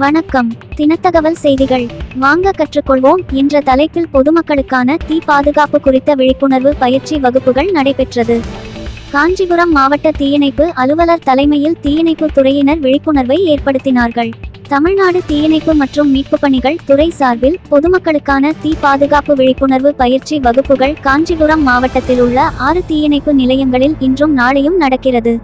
வணக்கம். தினத்தகவல் செய்திகள். வாங்க கற்றுக்கொள்வோம் என்ற தலைப்பில் பொதுமக்களுக்கான தீ பாதுகாப்பு குறித்த விழிப்புணர்வு பயிற்சி வகுப்புகள் நடைபெற்றது. காஞ்சிபுரம் மாவட்ட தீயணைப்பு அலுவலர் தலைமையில் தீயணைப்பு துறையினர் விழிப்புணர்வை ஏற்படுத்தினார்கள். தமிழ்நாடு தீயணைப்பு மற்றும் மீட்புப் பணிகள் துறை சார்பில் பொதுமக்களுக்கான தீ பாதுகாப்பு விழிப்புணர்வு பயிற்சி வகுப்புகள் காஞ்சிபுரம் மாவட்டத்தில் உள்ள 6 தீயணைப்பு நிலையங்களில் இன்றும் நாளையும் நடக்கிறது.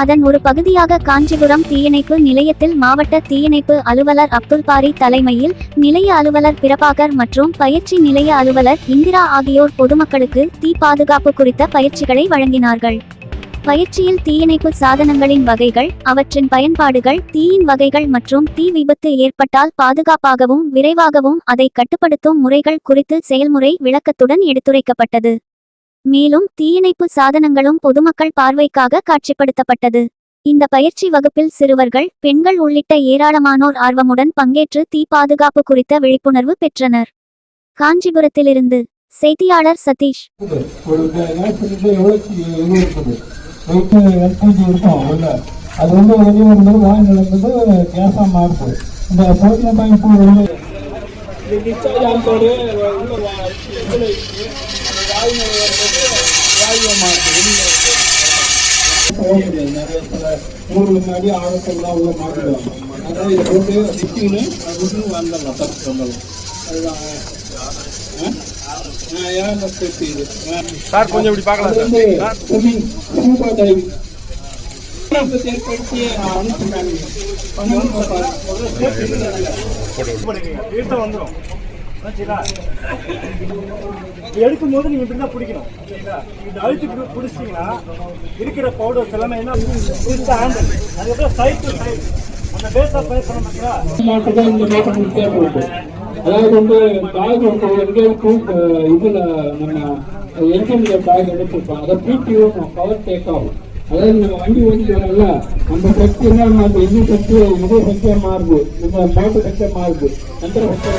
அதன் ஒரு பகுதியாக காஞ்சிபுரம் தீயணைப்பு நிலையத்தில் மாவட்ட தீயணைப்பு அலுவலர் அப்துல்பாரி தலைமையில் நிலைய அலுவலர் பிரபாகர் மற்றும் பயிற்சி நிலைய அலுவலர் இந்திரா ஆகியோர் பொதுமக்களுக்கு தீ பாதுகாப்பு குறித்த பயிற்சிகளை வழங்கினார்கள். பயிற்சியில் தீயணைப்பு சாதனங்களின் வகைகள், அவற்றின் பயன்பாடுகள், தீயின் வகைகள் மற்றும் தீ விபத்து ஏற்பட்டால் பாதுகாப்பாகவும் விரைவாகவும் அதை கட்டுப்படுத்தும் முறைகள் குறித்து செயல்முறை விளக்கத்துடன் எடுத்துரைக்கப்பட்டது. மேலும் தீயணைப்பு சாதனங்களும் பொதுமக்கள் பார்வைக்காக காட்சிப்படுத்தப்பட்டது. இந்த பயிற்சி வகுப்பில் சிறுவர்கள், பெண்கள் உள்ளிட்ட ஏராளமானோர் ஆர்வமுடன் பங்கேற்று தீ பாதுகாப்பு குறித்த விழிப்புணர்வு பெற்றனர். காஞ்சிபுரத்திலிருந்து செய்தியாளர் சதீஷ். முன்னாடி ஆழத்தெல்லாம் உள்ள மாற்றிடுவாங்க. அதாவது இதை போட்டு சிக்கின்னு வந்துடலாம், தப்பு வந்துடலாம். அதுதான் சார். கொஞ்சம் இப்படி பார்க்கலாம். ஸ்கூபா டைவிங் ஏற்படுத்தி வந்துடும். எடுக்கும் போது நீங்க இப்படிதான் பிடிக்கணும். இந்த அழுத்தி பிடிச்சிட்டீங்கன்னா இருக்கிற பவுடர்ஸ் எல்லாமே என்ன ஹேண்டில், அதுக்கப்புறம் சைட் டு சைட் அந்த பேஸா பேஸ் பண்ண மாட்டீங்களா. அதாவது வந்து பேக் இதுல நம்ம என்ஜின்ல பேக் எடுத்துருப்போம். அதை பீட்டியும் பவர் டேக் ஆகும். அதாவது நம்ம வண்டி ஓடிட்டு வரல, நம்ம சக்தி என்ன மாறுது, இன்னும் சக்தி இதே சக்தியா மாறுது, இந்த மோட்டர் சக்தியா மாறுது, அந்த சக்தியா